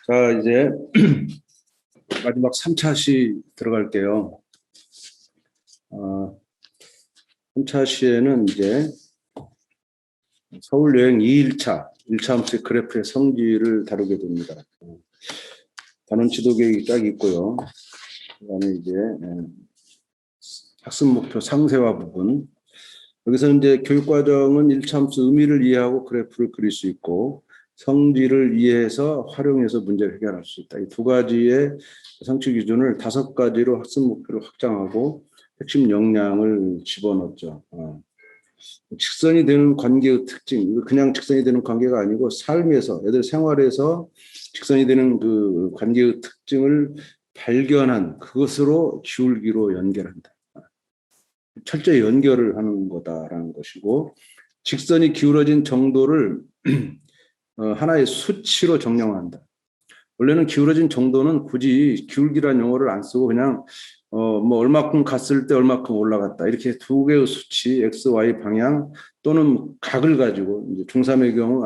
자, 이제 마지막 3차 시 들어갈게요. 3차 시에는 이제 서울 여행 2일차, 1차 함수의 그래프의 성질을 다루게 됩니다. 단원 지도 계획이 딱 있고요. 그다음에 이제 학습 목표 상세화 부분. 여기서 이제 교육과정은 1차 함수 의미를 이해하고 그래프를 그릴 수 있고, 성질을 이해해서 활용해서 문제를 해결할 수 있다. 이 두 가지의 성취 기준을 5가지로 학습 목표를 확장하고 핵심 역량을 집어넣었죠. 직선이 되는 관계의 특징, 이거 그냥 직선이 되는 관계가 아니고 삶에서, 애들 생활에서 직선이 되는 그 관계의 특징을 발견한 그것으로 기울기로 연결한다. 철저히 연결을 하는 거다라는 것이고, 직선이 기울어진 정도를 하나의 수치로 정량한다. 원래는 기울어진 정도는 굳이 기울기란 용어를 안 쓰고 그냥 뭐 얼마큼 갔을 때 얼마큼 올라갔다, 이렇게 두 개의 수치 x, y 방향 또는 각을 가지고, 이제 중3의 경우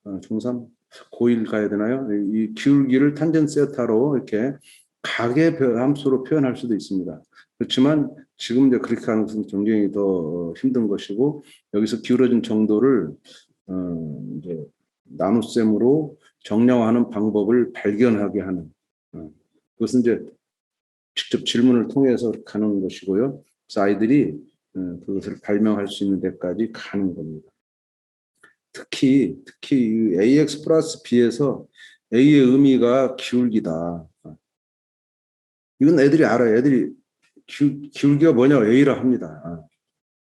중3 고1 가야 되나요? 이 기울기를 탄젠 세타로 이렇게 각의 함수로 표현할 수도 있습니다. 그렇지만 지금 이제 그렇게 하는 것은 굉장히 더 힘든 것이고, 여기서 기울어진 정도를 이제 나눗셈으로 정량화하는 방법을 발견하게 하는, 그것은 이제 직접 질문을 통해서 가는 것이고요. 그래서 아이들이 그것을 발명할 수 있는 데까지 가는 겁니다. 특히 AX 플러스 B에서 A의 의미가 기울기다. 이건 애들이 알아요. 애들이 기울기가 뭐냐, A라 합니다.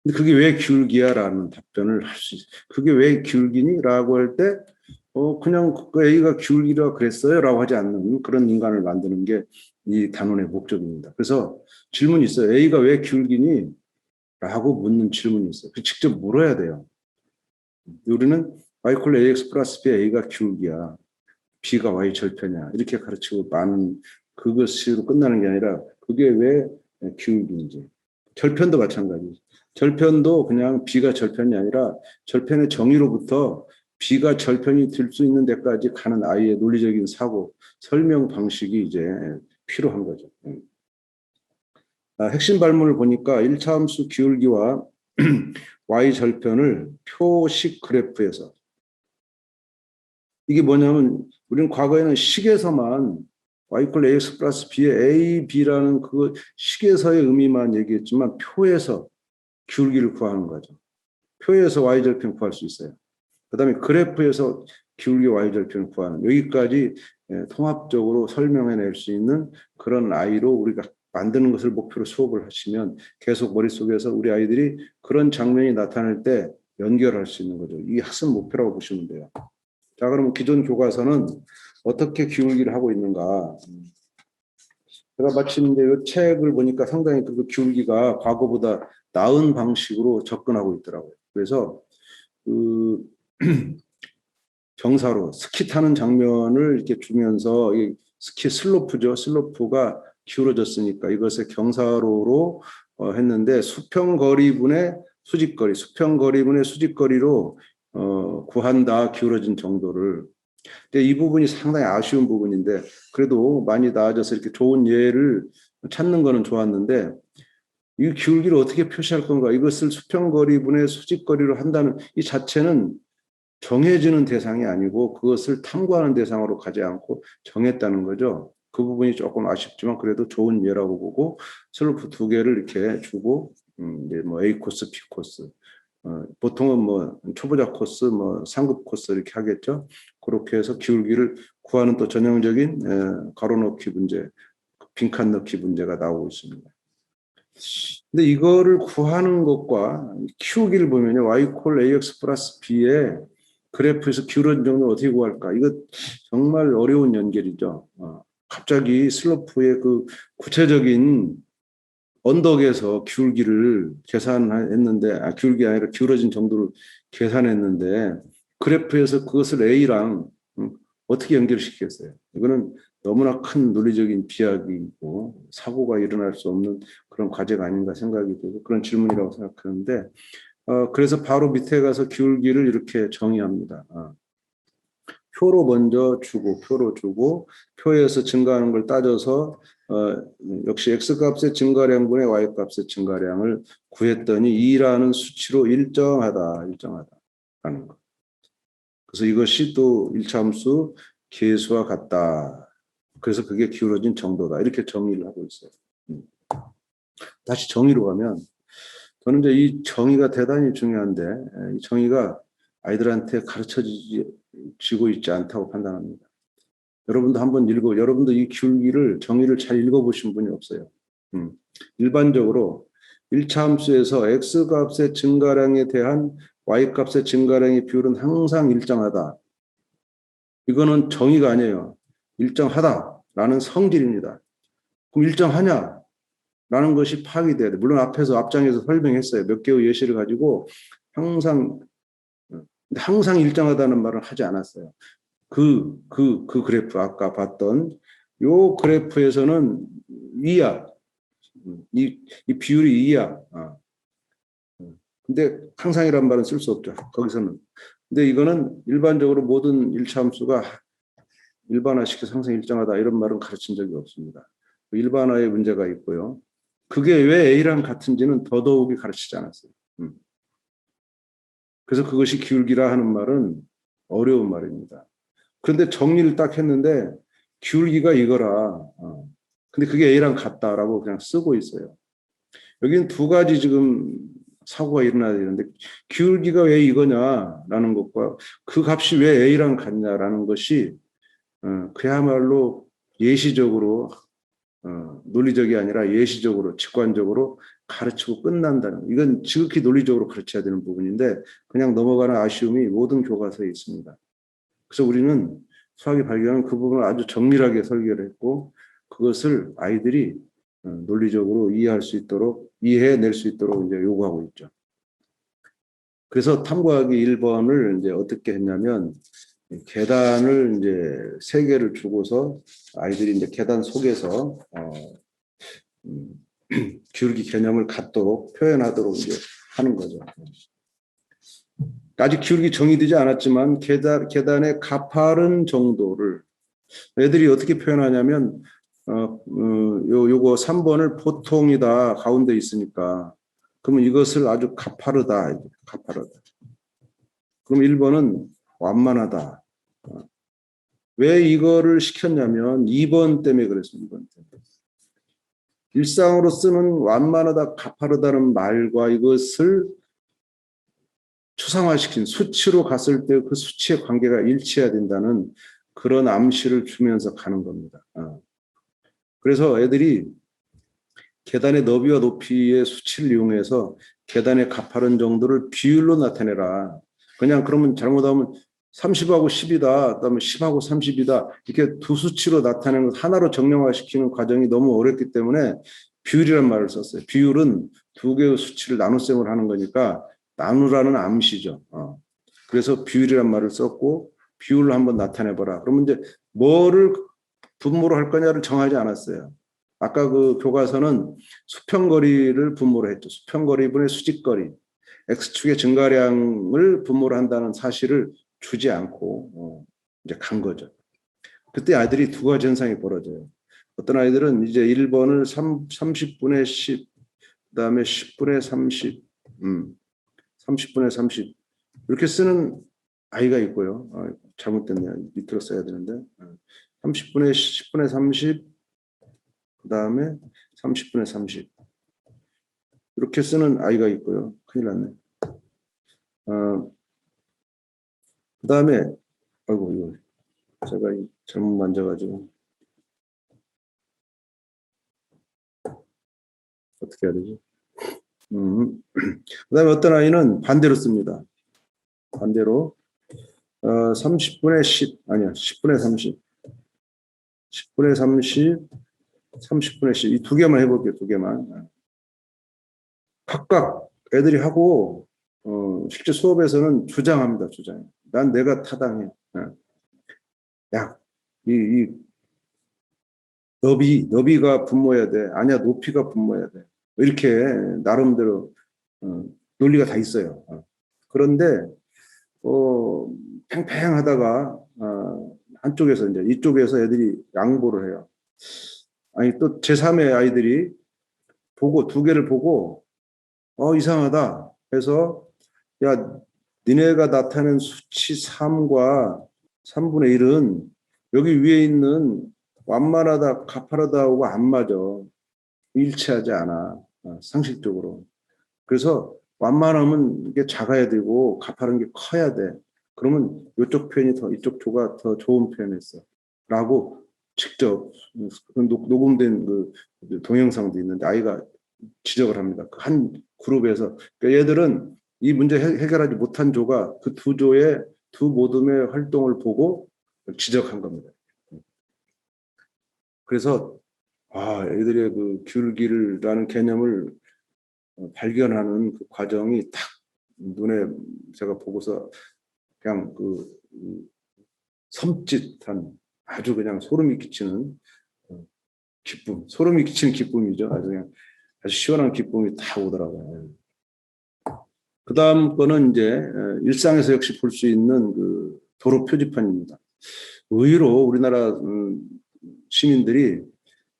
근데 그게 왜 기울기야라는 답변을 할 수 있어요. 그게 왜 기울기니?라고 할 때 그냥 그 A가 기울기라 그랬어요라고 하지 않는 그런 인간을 만드는 게 이 단원의 목적입니다. 그래서 질문이 있어요. A가 왜 기울기니? 라고 묻는 질문이 있어요. 직접 물어야 돼요. 우리는 y 콜 ax 플러스 b A가 기울기야, B가 y 절편이야, 이렇게 가르치고 많은 그것으로 끝나는 게 아니라 그게 왜 기울기인지. 절편도 마찬가지. 절편도 그냥 B가 절편이 아니라 절편의 정의로부터 B가 절편이 될 수 있는 데까지 가는 아이의 논리적인 사고, 설명 방식이 이제 필요한 거죠. 핵심 발문을 보니까 1차 함수 기울기와 y 절편을 표식 그래프에서, 이게 뭐냐면 우리는 과거에는 식에서만 y 콜 ax 플러스 b의 a, b라는 그 식에서의 의미만 얘기했지만 표에서 기울기를 구하는 거죠. 표에서 y절편 구할 수 있어요. 그 다음에 그래프에서 기울기 y절편을 구하는, 여기까지 통합적으로 설명해낼 수 있는 그런 아이로 우리가 만드는 것을 목표로 수업을 하시면 계속 머릿속에서 우리 아이들이 그런 장면이 나타날 때 연결할 수 있는 거죠. 이게 학습 목표라고 보시면 돼요. 자, 그러면 기존 교과서는 어떻게 기울기를 하고 있는가? 제가 마침 이제 이 책을 보니까 상당히 그 기울기가 과거보다 나은 방식으로 접근하고 있더라고요. 그래서 그 경사로 스키 타는 장면을 이렇게 주면서, 스키 슬로프죠. 슬로프가 기울어졌으니까 이것을 경사로로 했는데, 수평거리분의 수직거리, 수평거리분의 수직거리로 구한다, 기울어진 정도를. 근데 이 부분이 상당히 아쉬운 부분인데, 그래도 많이 나아져서 이렇게 좋은 예를 찾는 거는 좋았는데, 이 기울기를 어떻게 표시할 건가, 이것을 수평거리분의 수직거리로 한다는 이 자체는 정해지는 대상이 아니고 그것을 탐구하는 대상으로 가지 않고 정했다는 거죠. 그 부분이 조금 아쉽지만 그래도 좋은 예라고 보고, 슬로프 2개를 이렇게 주고, 이제 뭐 A 코스, B 코스, 보통은 뭐 초보자 코스, 뭐 상급 코스 이렇게 하겠죠. 그렇게 해서 기울기를 구하는 또 전형적인 가로 넣기 문제, 빈칸 넣기 문제가 나오고 있습니다. 근데 이거를 구하는 것과 키우기를 보면요, y 콜 ax 플러스 b의 그래프에서 기울어진 정도를 어떻게 구할까? 이거 정말 어려운 연결이죠. 갑자기 슬로프의 그 구체적인 언덕에서 기울기를 계산했는데, 기울기 아니라 기울어진 정도를 계산했는데, 그래프에서 그것을 A랑 어떻게 연결시켰어요? 이거는 너무나 큰 논리적인 비약이고 사고가 일어날 수 없는 그런 과제가 아닌가 생각이 들고, 그런 질문이라고 생각하는데, 그래서 바로 밑에 가서 기울기를 이렇게 정의합니다. 표로 먼저 주고 표로 주고 표에서 증가하는 걸 따져서 역시 X값의 증가량분의 Y값의 증가량을 구했더니 2라는 수치로 일정하다라는 거. 그래서 이것이 또 일차함수 계수와 같다. 그래서 그게 기울어진 정도다. 이렇게 정의를 하고 있어요. 다시 정의로 가면 저는 이제 이 정의가 대단히 중요한데 이 정의가 아이들한테 가르쳐지고 있지 않다고 판단합니다. 여러분도 한번 여러분도 이 기울기를 정의를 잘 읽어보신 분이 없어요. 일반적으로 1차 함수에서 X값의 증가량에 대한 Y값의 증가량의 비율은 항상 일정하다. 이거는 정의가 아니에요. 일정하다라는 성질입니다. 그럼 일정하냐? 라는 것이 파악이 돼야 돼. 물론 앞장에서 설명했어요. 몇 개의 예시를 가지고 항상 일정하다는 말을 하지 않았어요. 그 그래프, 아까 봤던 요 그래프에서는 2야. 이 비율이 2야. 근데 항상이란 말은 쓸 수 없죠. 거기서는. 근데 이거는 일반적으로 모든 일차함수가 일반화시켜서 항상 일정하다 이런 말은 가르친 적이 없습니다. 일반화에 문제가 있고요. 그게 왜 A랑 같은지는 더더욱이 가르치지 않았어요. 그래서 그것이 기울기라 하는 말은 어려운 말입니다. 그런데 정리를 딱 했는데 기울기가 이거라. 근데 그게 A랑 같다라고 그냥 쓰고 있어요. 여기는 두 가지 지금 사고가 일어나야 되는데 기울기가 왜 이거냐라는 것과 그 값이 왜 A랑 같냐라는 것이 그야말로 예시적으로 논리적이 아니라 예시적으로 직관적으로 가르치고 끝난다는 이건 지극히 논리적으로 가르쳐야 되는 부분인데 그냥 넘어가는 아쉬움이 모든 교과서에 있습니다. 그래서 우리는 수학이 발견한 그 부분을 아주 정밀하게 설계를 했고 그것을 아이들이 논리적으로 이해해낼 수 있도록 이제 요구하고 있죠. 그래서 탐구하기 1번을 이제 어떻게 했냐면 계단을 이제 3개를 주고서 아이들이 이제 계단 속에서 기울기 개념을 갖도록 표현하도록 이제 하는 거죠. 아직 기울기 정의되지 않았지만 계단의 가파른 정도를 애들이 어떻게 표현하냐면 요거 3번을 보통이다 가운데 있으니까 그러면 이것을 아주 가파르다. 그럼 1번은 완만하다. 왜 이거를 시켰냐면 2번 때문에 그랬습니다. 2번 때문에. 일상으로 쓰는 완만하다, 가파르다는 말과 이것을 추상화시킨 수치로 갔을 때 그 수치의 관계가 일치해야 된다는 그런 암시를 주면서 가는 겁니다. 그래서 애들이 계단의 너비와 높이의 수치를 이용해서 계단의 가파른 정도를 비율로 나타내라. 그냥 그러면 잘못하면 30하고 10이다. 그다음에 10하고 30이다. 이렇게 두 수치로 나타내는 것 하나로 정량화시키는 과정이 너무 어렵기 때문에 비율이라는 말을 썼어요. 비율은 두 개의 수치를 나눗셈을 하는 거니까 나누라는 암시죠. 그래서 비율이라는 말을 썼고 비율로 한번 나타내봐라. 그러면 이제 뭐를 분모로 할 거냐를 정하지 않았어요. 아까 그 교과서는 수평거리를 분모로 했죠. 수평거리분의 수직거리. X축의 증가량을 분모로 한다는 사실을 주지 않고 이제 간 거죠. 그때 아이들이 두 가지 현상이 벌어져요. 어떤 아이들은 이제 1번을 30분의 10, 그다음에 10분의 30, 30분의 30 이렇게 쓰는 아이가 있고요. 잘못됐네요. 밑으로 써야 되는데 30분의 10분의 30, 그다음에 30분의 30 이렇게 쓰는 아이가 있고요. 큰일 났네. 그다음에 아이고 이거 제가 잘못 만져가지고 어떻게 해야 되지? 그다음에 어떤 아이는 반대로 씁니다. 반대로 30분의 10 아니야 10분의 30 10분의 30 30분의 10 이 두 개만 해볼게요. 두 개만 각각 애들이 하고 실제 수업에서는 주장합니다. 주장. 난 내가 타당해. 야, 이 너비가 분모해야 돼. 아니야, 높이가 분모해야 돼. 이렇게 나름대로 논리가 다 있어요. 그런데 팽팽하다가 한쪽에서 이제 이쪽에서 애들이 양보를 해요. 아니 또 제3의 아이들이 보고 두 개를 보고 이상하다 해서 야 니네가 나타낸 수치 3과 3분의 1은 여기 위에 있는 완만하다 가파르다하고 안 맞아. 일치하지 않아. 상식적으로. 그래서 완만하면 이게 작아야 되고 가파른 게 커야 돼. 그러면 이쪽 표현이 더 이쪽 조가 더 좋은 표현했어. 라고 직접 녹음된 그 동영상도 있는데 아이가 지적을 합니다. 그 한 그룹에서 그러니까 얘들은 이 문제 해결하지 못한 조가 그 두 조의 두 모둠의 활동을 보고 지적한 겁니다. 그래서 애들의 그 귤기라는 개념을 발견하는 그 과정이 딱 눈에 제가 보고서 그냥 그 섬찟한 아주 그냥 소름이 끼치는 기쁨, 소름이 끼치는 기쁨이죠. 아주 그냥 아주 시원한 기쁨이 다 오더라고요. 그 다음 거는 이제 일상에서 역시 볼 수 있는 그 도로 표지판입니다. 의외로 우리나라 시민들이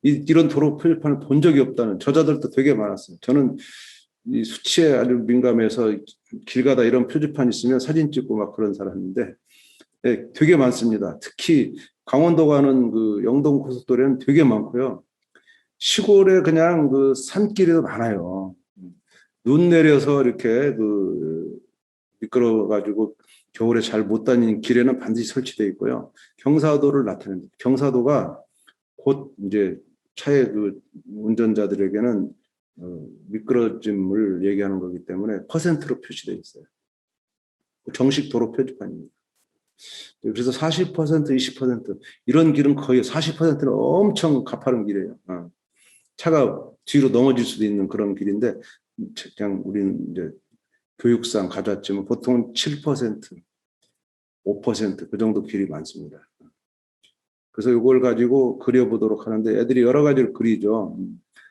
이런 도로 표지판을 본 적이 없다는 저자들도 되게 많았어요. 저는 이 수치에 아주 민감해서 길 가다 이런 표지판 있으면 사진 찍고 막 그런 사람인데 네, 되게 많습니다. 특히 강원도 가는 그 영동 고속도로는 되게 많고요. 시골에 그냥 그 산길이 많아요. 눈 내려서 이렇게 그 미끄러 가지고 겨울에 잘 못 다니는 길에는 반드시 설치되어 있고요. 경사도를 나타냅니다. 경사도가 곧 이제 차의 그 운전자들에게는 미끄러짐을 얘기하는 거기 때문에 퍼센트로 표시되어 있어요. 정식 도로 표지판입니다. 그래서 40%, 20% 이런 길은 거의 40%는 엄청 가파른 길이에요. 차가 뒤로 넘어질 수도 있는 그런 길인데 그냥 우리는 이제 교육상 가져왔지만 보통 7%, 5%그 정도 길이 많습니다. 그래서 이걸 가지고 그려보도록 하는데 애들이 여러 가지를 그리죠.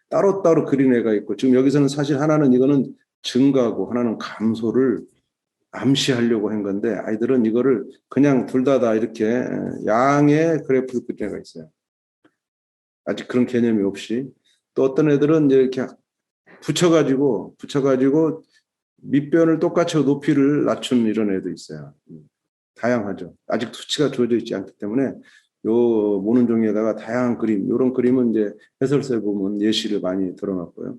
따로따로 그린 애가 있고 지금 여기서는 사실 하나는 이거는 증가고 하나는 감소를 암시하려고 한 건데 아이들은 이거를 그냥 둘 다 이렇게 양의 그래프를 그린 애가 있어요. 아직 그런 개념이 없이 또 어떤 애들은 이렇게 붙여가지고 밑변을 똑같이 높이를 낮춘 이런 애도 있어요. 다양하죠. 아직 수치가 주어져 있지 않기 때문에 요 모는 종이에다가 다양한 그림, 이런 그림은 이제 해설서에 보면 예시를 많이 들어놨고요.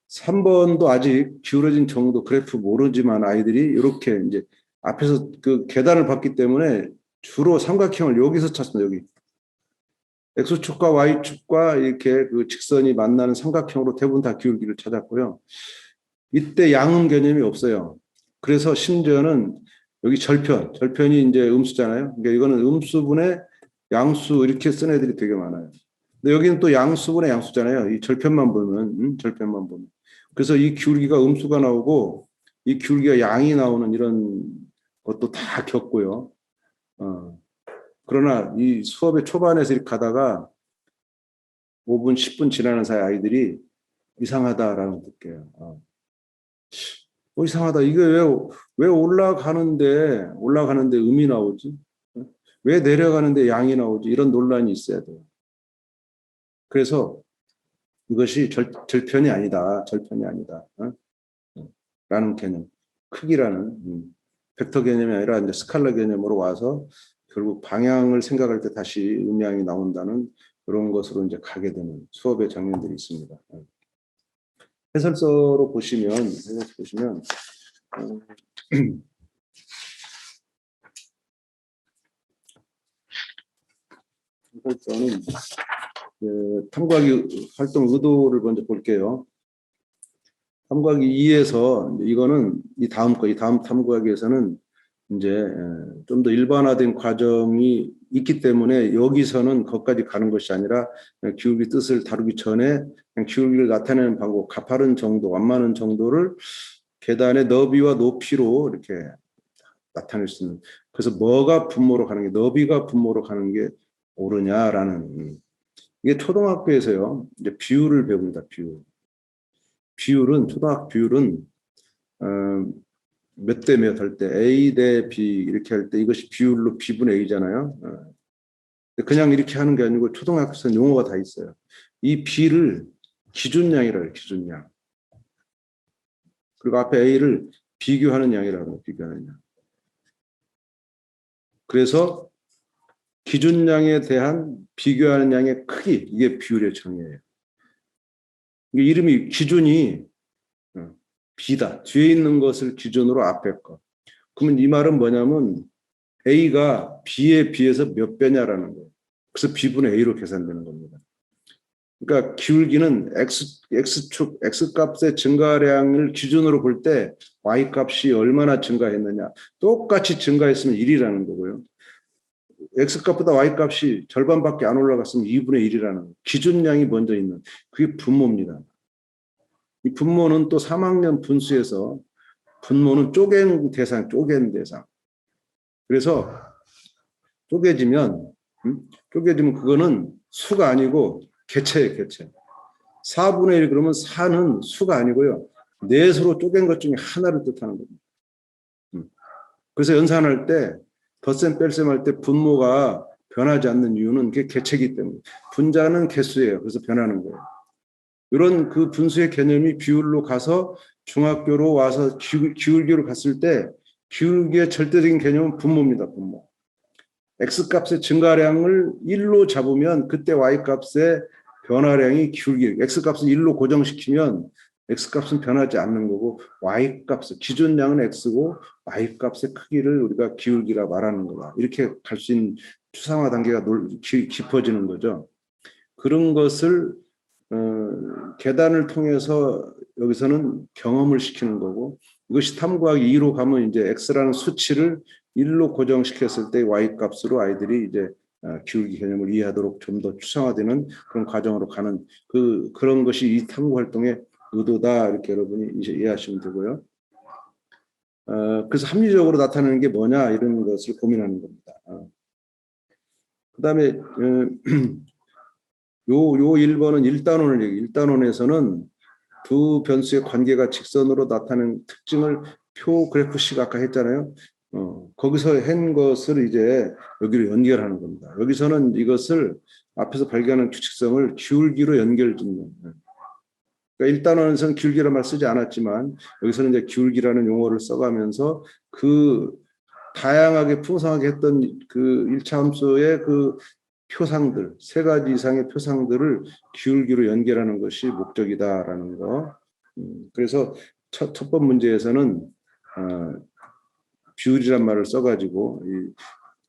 3번도 아직 기울어진 정도 그래프 모르지만 아이들이 이렇게 이제 앞에서 그 계단을 봤기 때문에 주로 삼각형을 여기서 찾습니다. 여기. X축과 Y축과 이렇게 그 직선이 만나는 삼각형으로 대부분 다 기울기를 찾았고요. 이때 양음 개념이 없어요. 그래서 심지어는 여기 절편이 이제 음수잖아요. 그러니까 이거는 음수분의 양수 이렇게 쓴 애들이 되게 많아요. 근데 여기는 또 양수분의 양수잖아요. 이 절편만 보면, 절편만 보면. 그래서 이 기울기가 음수가 나오고 이 기울기가 양이 나오는 이런 것도 다 겪고요. 그러나 이 수업의 초반에서 이렇게 가다가 5분, 10분 지나는 사이 아이들이 이상하다라는 거 느껴요. 이상하다. 이게 왜 올라가는데 음이 나오지? 왜 내려가는데 양이 나오지? 이런 논란이 있어야 돼요. 그래서 이것이 절편이 아니다. 절편이 아니다. 라는 개념. 크기라는 벡터 개념이 아니라 이제 스칼라 개념으로 와서 결국 방향을 생각할 때 다시 음양이 나온다는 그런 것으로 이제 가게 되는 수업의 장면들이 있습니다. 해설서로 보시면 해설서는 탐구하기 활동 의도를 먼저 볼게요. 탐구하기 2에서 이거는 이 다음 탐구하기에서는 이제 좀 더 일반화된 과정이 있기 때문에 여기서는 거기까지 가는 것이 아니라 기울기 뜻을 다루기 전에 그냥 기울기를 나타내는 방법, 가파른 정도, 완만한 정도를 계단의 너비와 높이로 이렇게 나타낼 수 있는. 그래서 뭐가 분모로 가는 게 너비가 분모로 가는 게 옳으냐라는 이게 초등학교에서요. 이제 비율을 배웁니다. 비율은 초등학교 비율은 몇 대 몇 할 때 A 대 B 이렇게 할 때 이것이 비율로 B분의 A잖아요. 그냥 이렇게 하는 게 아니고 초등학교에서는 용어가 다 있어요. 이 B를 기준량이라고 해요. 기준량. 그리고 앞에 A를 비교하는 양이라고 해요. 비교하는 양. 그래서 기준량에 대한 비교하는 양의 크기, 이게 비율의 정의예요. 이게 이름이 기준이 B다. 뒤에 있는 것을 기준으로 앞에 거. 그러면 이 말은 뭐냐면 A가 B에 비해서 몇 배냐라는 거예요. 그래서 B분의 A로 계산되는 겁니다. 그러니까 기울기는 X축, X값의 증가량을 기준으로 볼 때 Y값이 얼마나 증가했느냐. 똑같이 증가했으면 1이라는 거고요. X값보다 Y값이 절반밖에 안 올라갔으면 2분의 1이라는 기준량이 먼저 있는 그게 분모입니다. 이 분모는 또 3학년 분수에서 분모는 쪼갠 대상. 그래서 쪼개지면 그거는 수가 아니고 개체예요, 개체. 4분의 1 그러면 4는 수가 아니고요. 넷으로 쪼갠 것 중에 하나를 뜻하는 겁니다. 그래서 연산할 때 덧셈 뺄셈 할 때 분모가 변하지 않는 이유는 그게 개체이기 때문에 분자는 개수예요. 그래서 변하는 거예요. 이런 그 분수의 개념이 비율로 가서 중학교로 와서 기울기로 갔을 때 기울기의 절대적인 개념은 분모입니다. 분모. X값의 증가량을 1로 잡으면 그때 Y값의 변화량이 기울기. X값을 1로 고정시키면 X값은 변하지 않는 거고 Y값, 기준량은 X고 Y값의 크기를 우리가 기울기라 말하는 거다. 이렇게 갈 수 있는 추상화 단계가 깊어지는 거죠. 그런 것을 계단을 통해서 여기서는 경험을 시키는 거고 이것이 탐구하기 2로 가면 이제 X라는 수치를 1로 고정시켰을 때 Y값으로 아이들이 이제 기울기 개념을 이해하도록 좀 더 추상화되는 그런 과정으로 가는 그런 것이 이 탐구 활동의 의도다 이렇게 여러분이 이제 이해하시면 되고요. 그래서 합리적으로 나타내는 게 뭐냐 이런 것을 고민하는 겁니다. 그다음에 요 1번은 1단원을 얘기해요. 1단원에서는 두 변수의 관계가 직선으로 나타내는 특징을 표 그래프식 아까 했잖아요. 거기서 한 것을 이제 여기로 연결하는 겁니다. 여기서는 이것을 앞에서 발견하는 규칙성을 기울기로 연결짓는. 그러니까 1단원에서는 기울기라는 말 쓰지 않았지만 여기서는 이제 기울기라는 용어를 써가면서 그 다양하게 풍성하게 했던 그 1차 함수의 그 표상들, 3가지 이상의 표상들을 기울기로 연결하는 것이 목적이다라는 거. 그래서 첫 번 문제에서는 비율이란 말을 써가지고 이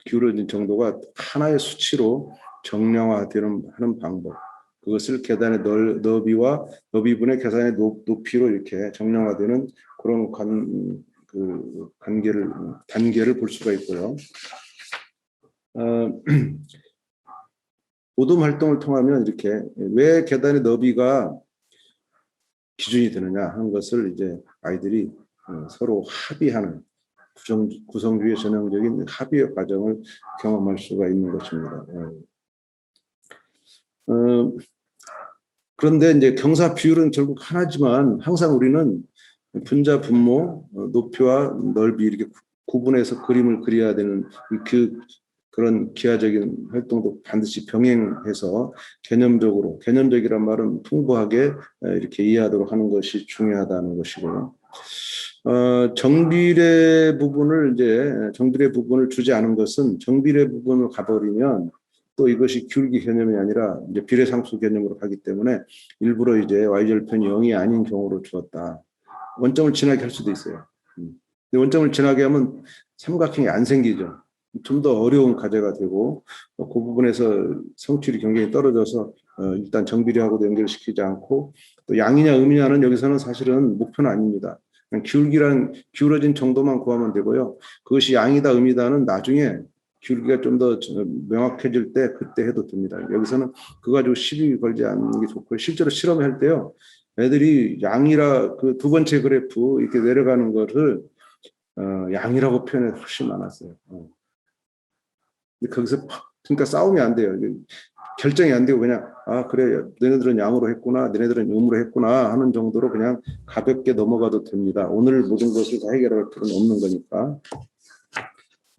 기울어진 정도가 하나의 수치로 정량화되는 하는 방법. 그것을 계단의 너비와 너비분의 계산의 높이로 이렇게 정량화되는 그런 단계를 볼 수가 있고요. 모둠 활동을 통하면 이렇게 왜 계단의 너비가 기준이 되느냐 하는 것을 이제 아이들이 서로 합의하는 구성주의 전형적인 합의의 과정을 경험할 수가 있는 것입니다. 그런데 이제 경사 비율은 결국 하나지만 항상 우리는 분자, 분모, 높이와 넓이 이렇게 구분해서 그림을 그려야 되는 그런 기하적인 활동도 반드시 병행해서 개념적이란 말은 풍부하게 이렇게 이해하도록 하는 것이 중요하다는 것이고요. 정비례 부분을 주지 않은 것은 정비례 부분을 가버리면 또 이것이 기울기 개념이 아니라 이제 비례상수 개념으로 가기 때문에 일부러 이제 y절편이 0이 아닌 경우로 주었다. 원점을 지나게 할 수도 있어요. 근데 원점을 지나게 하면 삼각형이 안 생기죠. 좀 더 어려운 과제가 되고 그 부분에서 성취율이 굉장히 떨어져서 일단 정비례하고도 연결시키지 않고 또 양이냐 음이냐는 여기서는 사실은 목표는 아닙니다. 그냥 기울어진 정도만 구하면 되고요. 그것이 양이다 음이다는 나중에 기울기가 좀 더 명확해질 때 그때 해도 됩니다. 여기서는 그거 가지고 시비 걸지 않는 게 좋고요. 실제로 실험할 때요. 애들이 양이라 그 두 번째 그래프 이렇게 내려가는 거를 양이라고 표현해 훨씬 많았어요. 거기서 그러니까 싸움이 안 돼요. 결정이 안 되고 그냥 그래 너네들은 양으로 했구나 너네들은 음으로 했구나 하는 정도로 그냥 가볍게 넘어가도 됩니다. 오늘 모든 것을 다 해결할 필요는 없는 거니까.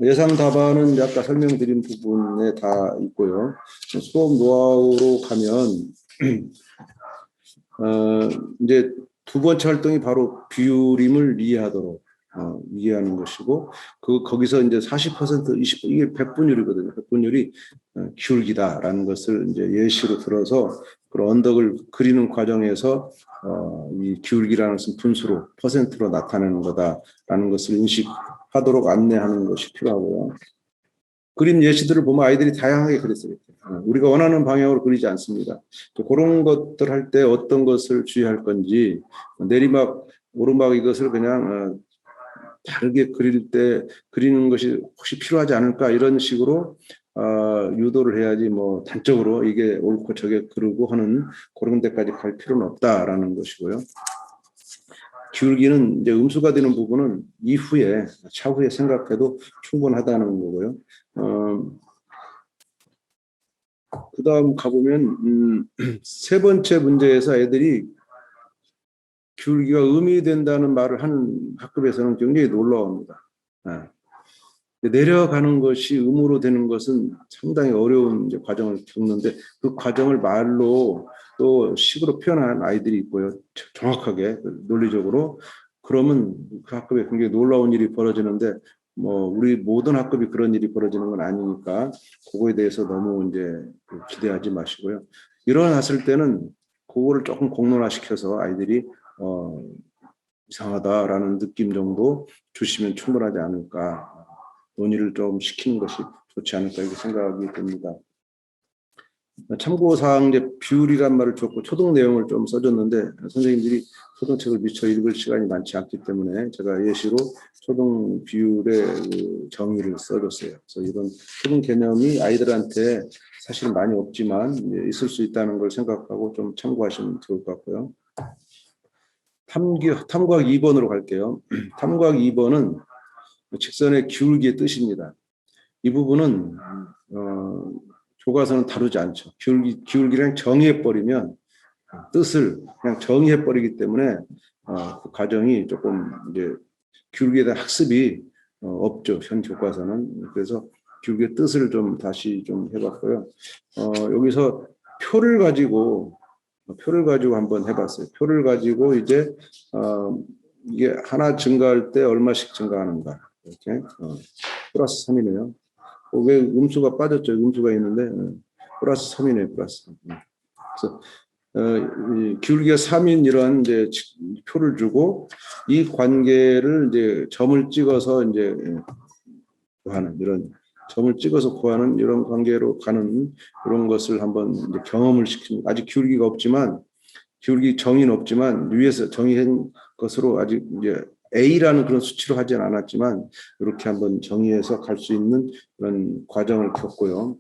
예상 답안은 아까 설명드린 부분에 다 있고요. 수업 노하우로 가면 이제 두 번째 활동이 바로 비율임을 이해하도록 이해하는 것이고 거기서 이제 40% 20 이게 백분율이거든요. 백분율이 기울기다라는 것을 이제 예시로 들어서 그런 언덕을 그리는 과정에서 이 기울기라는 것은 분수로 퍼센트로 나타내는 거다라는 것을 인식하도록 안내하는 것이 필요하고요. 그림 예시들을 보면 아이들이 다양하게 그렸어요. 우리가 원하는 방향으로 그리지 않습니다. 그런 것들 할 때 어떤 것을 주의할 건지 내리막, 오르막 이것을 그냥 다르게 그릴 때 그리는 것이 혹시 필요하지 않을까 이런 식으로 유도를 해야지 뭐 단적으로 이게 옳고 저게 그르고 하는 그런 데까지 갈 필요는 없다라는 것이고요. 기울기는 이제 음수가 되는 부분은 이후에 차후에 생각해도 충분하다는 거고요. 그 다음 가보면 세 번째 문제에서 애들이 기울기가 음이 된다는 말을 하는 학급에서는 굉장히 놀라웁니다. 내려가는 것이 음으로 되는 것은 상당히 어려운 이제 과정을 겪는데 그 과정을 말로 또 식으로 표현한 아이들이 있고요. 정확하게 논리적으로 그러면 그 학급에 굉장히 놀라운 일이 벌어지는데 뭐 우리 모든 학급이 그런 일이 벌어지는 건 아니니까 그거에 대해서 너무 이제 기대하지 마시고요. 일어났을 때는 그거를 조금 공론화시켜서 아이들이 이상하다라는 느낌 정도 주시면 충분하지 않을까. 논의를 좀 시키는 것이 좋지 않을까 이렇게 생각이 듭니다. 참고사항 이제 비율이란 말을 줬고 초등 내용을 좀 써줬는데 선생님들이 초등책을 미처 읽을 시간이 많지 않기 때문에 제가 예시로 초등 비율의 그 정의를 써줬어요. 그래서 이런 초등 개념이 아이들한테 사실 많이 없지만 있을 수 있다는 걸 생각하고 좀 참고하시면 좋을 것 같고요. 탐구학 2번으로 갈게요. 탐구학 2번은 직선의 기울기의 뜻입니다. 이 부분은 교과서는 다루지 않죠. 기울기랑 정의해버리면 뜻을 그냥 정의해버리기 때문에 그 과정이 조금 이제 기울기에 대한 학습이 없죠. 현 교과서는. 그래서 기울기의 뜻을 좀 다시 좀 해봤고요. 여기서 표를 가지고 한번 해봤어요. 표를 가지고 이제 이게 하나 증가할 때 얼마씩 증가하는가. 이렇게 플러스 3이네요. 왜 음수가 빠졌죠? 음수가 있는데 플러스 3이네요. 플러스 3. 그래서 기울기가 3인 이런 이제 표를 주고 이 관계를 이제 점을 찍어서 이제 구하는 이런 점을 찍어서 구하는 이런 관계로 가는 이런 것을 한번 이제 경험을 시키는 아직 기울기가 없지만 기울기 정의는 없지만 위에서 정의한 것으로 아직 이제 A라는 그런 수치로 하진 않았지만 이렇게 한번 정의해서 갈 수 있는 그런 과정을 겪고요.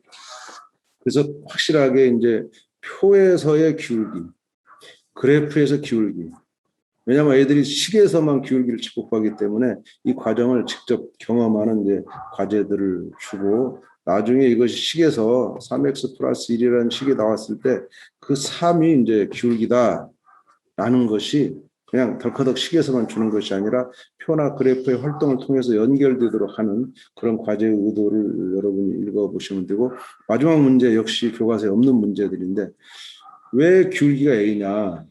그래서 확실하게 이제 표에서의 기울기, 그래프에서 기울기. 왜냐하면 애들이 식에서만 기울기를 측복하기 때문에 이 과정을 직접 경험하는 이제 과제들을 주고 나중에 이것이 식에서 3x 플러스 1이라는 식이 나왔을 때 그 3이 이제 기울기다라는 것이 그냥 덜커덕 식에서만 주는 것이 아니라 표나 그래프의 활동을 통해서 연결되도록 하는 그런 과제의 의도를 여러분이 읽어보시면 되고 마지막 문제 역시 교과서에 없는 문제들인데 왜 기울기가 A냐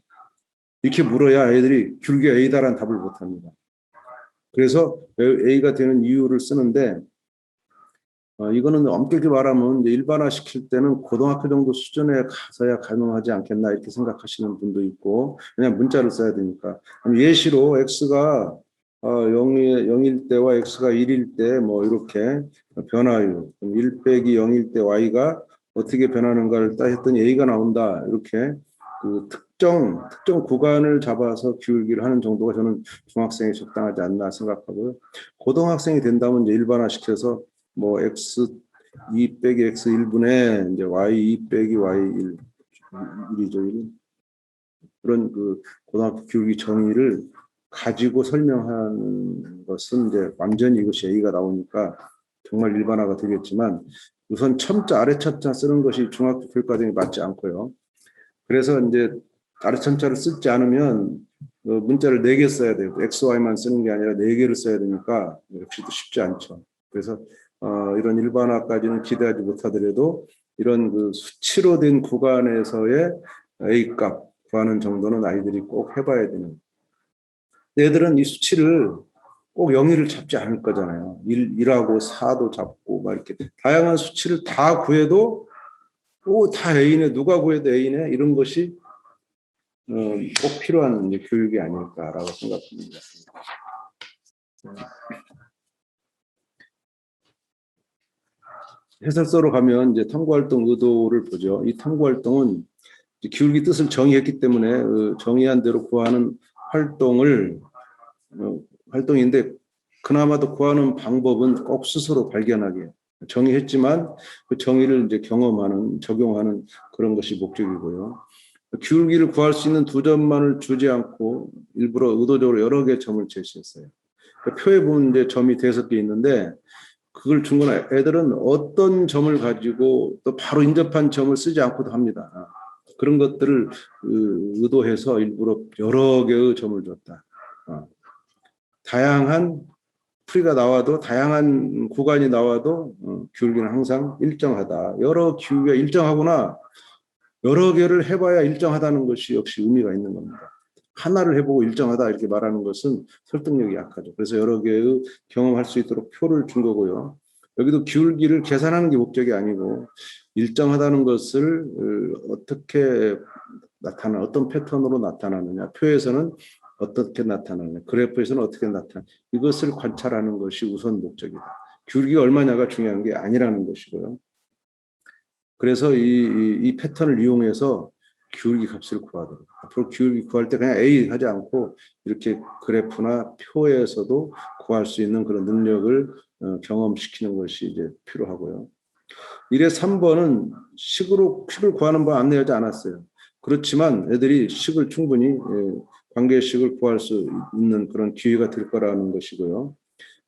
이렇게 물어야 아이들이 기울기가 A다라는 답을 못합니다. 그래서 A가 되는 이유를 쓰는데 이거는 엄격히 말하면 일반화 시킬 때는 고등학교 정도 수준에 가서야 가능하지 않겠나 이렇게 생각하시는 분도 있고 그냥 문자를 써야 되니까 예시로 x가 0일 때와 x가 1일 때 뭐 이렇게 변화율 1 빼기 0일 때 y가 어떻게 변하는가를 딱 했더니 a가 나온다 이렇게 그 특정 구간을 잡아서 기울기를 하는 정도가 저는 중학생이 적당하지 않나 생각하고요. 고등학생이 된다면 이제 일반화 시켜서 뭐 x 2 빼기 x 1분의 이제 y 2 빼기 y 1이죠. 그런 그 고등학교 기울기 정의를 가지고 설명하는 것은 이제 완전히 이것이 A가 나오니까 정말 일반화가 되겠지만 우선 첨자, 아래 첨자 쓰는 것이 중학교 교육과정에 맞지 않고요. 그래서 이제 아래 첨자를 쓰지 않으면 문자를 4개 써야 되고 X, Y만 쓰는 게 아니라 4개를 써야 되니까 역시도 쉽지 않죠. 그래서 이런 일반화까지는 기대하지 못하더라도 이런 그 수치로 된 구간에서의 A값 구하는 정도는 아이들이 꼭 해봐야 되는. 애들은 이 수치를 꼭 영의를 잡지 않을 거잖아요. 1하고 4도 잡고 막 이렇게 다양한 수치를 다 구해도 다 A네, 누가 구해도 A네, 이런 것이 꼭 필요한 이제 교육이 아닐까라고 생각합니다. 해설서로 가면 이제 탐구활동 의도를 보죠. 이 탐구활동은 기울기 뜻을 정의했기 때문에 정의한 대로 구하는 활동인데 그나마도 구하는 방법은 꼭 스스로 발견하게 정의했지만 그 정의를 이제 경험하는, 적용하는 그런 것이 목적이고요. 기울기를 구할 수 있는 2점만을 주지 않고 일부러 의도적으로 여러 개의 점을 제시했어요. 그러니까 표에 보면 이제 점이 5개 있는데 그걸 준 건 애들은 어떤 점을 가지고 또 바로 인접한 점을 쓰지 않고도 합니다. 그런 것들을 의도해서 일부러 여러 개의 점을 줬다. 다양한 풀이가 나와도 다양한 구간이 나와도 기울기는 항상 일정하다. 여러 기울기가 일정하구나. 여러 개를 해봐야 일정하다는 것이 역시 의미가 있는 겁니다. 하나를 해보고 일정하다 이렇게 말하는 것은 설득력이 약하죠. 그래서 여러 개의 경험할 수 있도록 표를 준 거고요. 여기도 기울기를 계산하는 게 목적이 아니고 일정하다는 것을 어떻게 나타나, 어떤 패턴으로 나타나느냐, 표에서는 어떻게 나타나느냐, 그래프에서는 어떻게 나타나느냐, 이것을 관찰하는 것이 우선 목적이다. 기울기가 얼마냐가 중요한 게 아니라는 것이고요. 그래서 이 패턴을 이용해서 기울기 값을 구하도록. 앞으로 기울기 구할 때 그냥 A 하지 않고 이렇게 그래프나 표에서도 구할 수 있는 그런 능력을 경험시키는 것이 이제 필요하고요. 1의 3번은 식을 구하는 법 안내하지 않았어요. 그렇지만 애들이 식을 충분히 관계식을 구할 수 있는 그런 기회가 될 거라는 것이고요.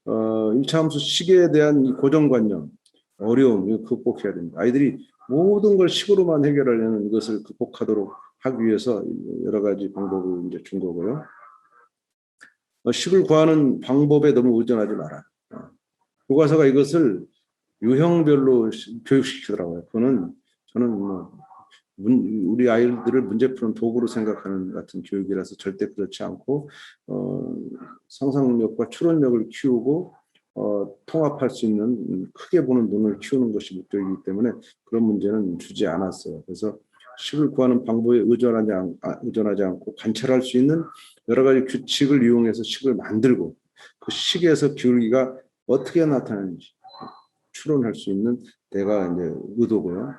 1차 함수 식에 대한 이 고정관념, 어려움, 이거 극복해야 됩니다. 아이들이 모든 걸 식으로만 해결하려는 이것을 극복하도록 하기 위해서 여러 가지 방법을 이제 준 거고요. 식을 구하는 방법에 너무 의존하지 마라. 교과서가 이것을 유형별로 교육시키더라고요. 그거는 저는 우리 아이들을 문제 푸는 도구로 생각하는 같은 교육이라서 절대 그렇지 않고 상상력과 추론력을 키우고 통합할 수 있는 크게 보는 눈을 키우는 것이 목적이기 때문에 그런 문제는 주지 않았어요. 그래서 식을 구하는 방법에 의존하지 않고 관찰할 수 있는 여러 가지 규칙을 이용해서 식을 만들고 그 식에서 기울기가 어떻게 나타나는지 추론할 수 있는 데가 이제 의도고요.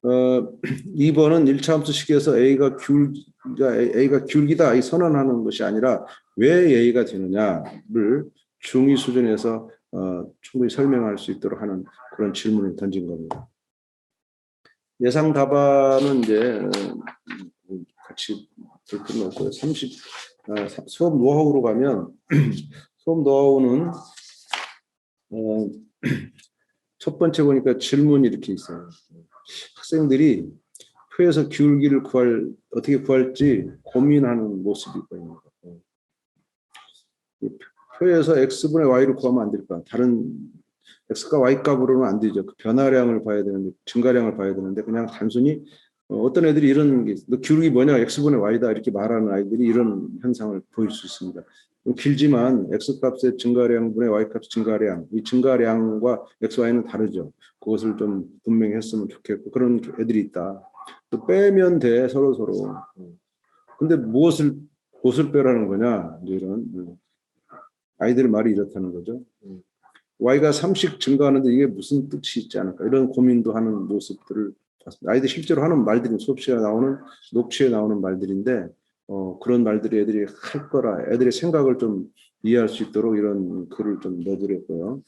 2번은 1차 함수 식에서 A가 기울기다 이 선언하는 것이 아니라 왜 A가 되느냐를 중2 수준에서 충분히 설명할 수 있도록 하는 그런 질문을 던진 겁니다. 예상 답안은 이제 같이 볼 필요는 없고요. 수업 노하우로 가면 수업 노하우는 첫 번째 보니까 질문이 이렇게 있어요. 학생들이 표에서 기울기를 어떻게 구할지 고민하는 모습이 보입니다. 표에서 x분의 y를 구하면 안 될까? 다른 x가 y 값으로는 안 되죠. 그 변화량을 봐야 되는데, 증가량을 봐야 되는데 그냥 단순히 어떤 애들이 이런 게 너 기울기 뭐냐? x분의 y다 이렇게 말하는 아이들이 이런 현상을 보일 수 있습니다. 길지만 x값의 증가량분의 y값 증가량, 이 증가량과 xy는 다르죠. 그것을 좀 분명히 했으면 좋겠고 그런 애들이 있다. 또 빼면 돼 서로. 근데 무엇을 빼라는 거냐? 이제 이런 아이들 말이 이렇다는 거죠. y가 3씩 증가하는데 이게 무슨 뜻이 있지 않을까? 이런 고민도 하는 모습들을 봤습니다. 아이들 실제로 하는 말들이 수업 시간에 나오는 녹취에 나오는 말들인데 그런 말들이 애들이 할 거라 애들의 생각을 좀 이해할 수 있도록 이런 글을 좀 넣어드렸고요.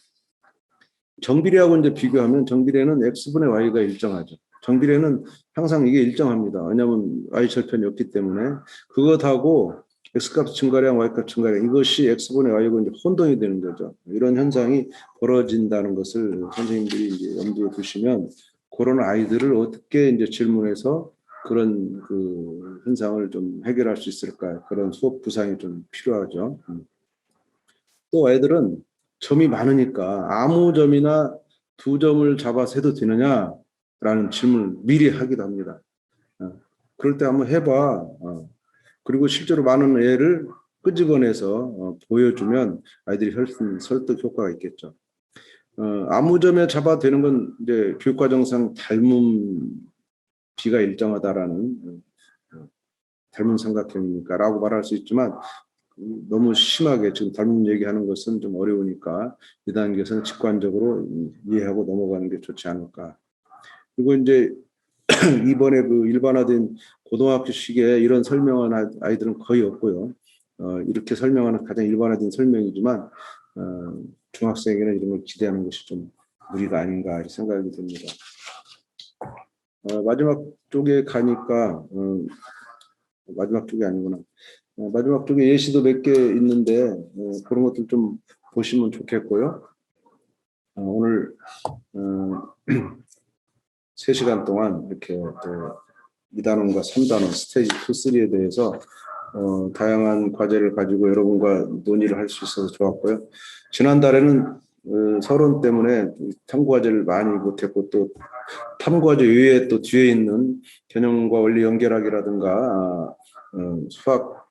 정비례하고 이제 비교하면 정비례는 x분의 y가 일정하죠. 정비례는 항상 이게 일정합니다. 왜냐하면 y 절편이 없기 때문에 그것하고 X값 증가량, Y값 증가량 이것이 X분의 Y고 이제 혼동이 되는 거죠. 이런 현상이 벌어진다는 것을 선생님들이 이제 염두에 두시면 그런 아이들을 어떻게 이제 질문해서 그런 그 현상을 좀 해결할 수 있을까 그런 수업 구상이 좀 필요하죠. 또 아이들은 점이 많으니까 아무 점이나 2점을 잡아서 해도 되느냐라는 질문을 미리 하기도 합니다. 그럴 때 한번 해봐. 그리고 실제로 많은 애를 끄집어내서 보여주면 아이들이 훨씬 설득 효과가 있겠죠. 아무 점에 잡아도 되는 건 이제 교육과정상 닮음 비가 일정하다라는 닮은 삼각형이니까라고 말할 수 있지만 너무 심하게 지금 닮은 얘기하는 것은 좀 어려우니까 이 단계에서는 직관적으로 이해하고 넘어가는 게 좋지 않을까. 그리고 이제 이번에 그 일반화된 고등학교식에 이런 설명한 아이들은 거의 없고요. 이렇게 설명하는 가장 일반화된 설명이지만 중학생에게는 이런 걸 기대하는 것이 좀 무리가 아닌가 생각이 듭니다. 마지막 쪽에 가니까 마지막 쪽이 아니구나. 마지막 쪽에 예시도 몇 개 있는데 그런 것들 좀 보시면 좋겠고요. 오늘 3시간 동안 이렇게 또 2단원과 3단원 스테이지 2, 3에 대해서 다양한 과제를 가지고 여러분과 논의를 할 수 있어서 좋았고요. 지난달에는 서론 때문에 탐구과제를 많이 못했고 또 탐구과제 외에 또 뒤에 있는 개념과 원리 연결하기라든가 수학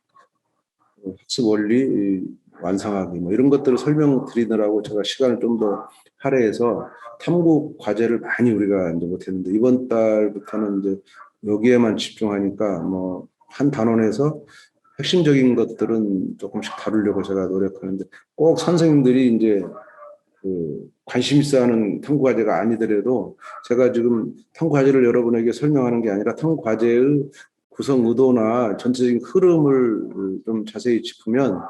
학습 원리 완성하기 뭐 이런 것들을 설명드리느라고 제가 시간을 좀 더 할애해서 탐구 과제를 많이 우리가 이제 못했는데 이번 달부터는 이제 여기에만 집중하니까 뭐 한 단원에서 핵심적인 것들은 조금씩 다루려고 제가 노력하는데 꼭 선생님들이 이제 그 관심 있어 하는 탐구 과제가 아니더라도 제가 지금 탐구 과제를 여러분에게 설명하는 게 아니라 탐구 과제의 구성 의도나 전체적인 흐름을 좀 자세히 짚으면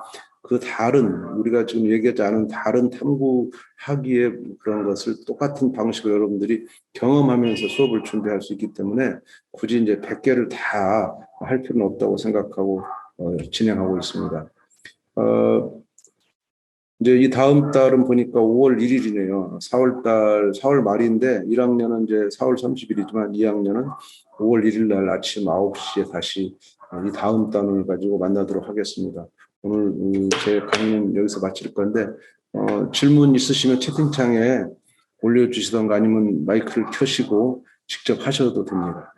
그 다른 우리가 지금 얘기하지 않은 다른 탐구하기에 그런 것을 똑같은 방식으로 여러분들이 경험하면서 수업을 준비할 수 있기 때문에 굳이 이제 100개를 다 할 필요는 없다고 생각하고 진행하고 있습니다. 이제 이 다음 달은 보니까 5월 1일이네요. 4월 말인데 1학년은 이제 4월 30일이지만 2학년은 5월 1일 날 아침 9시에 다시 이 다음 단원을 가지고 만나도록 하겠습니다. 오늘 제 강의는 여기서 마칠 건데 질문 있으시면 채팅창에 올려주시던가 아니면 마이크를 켜시고 직접 하셔도 됩니다.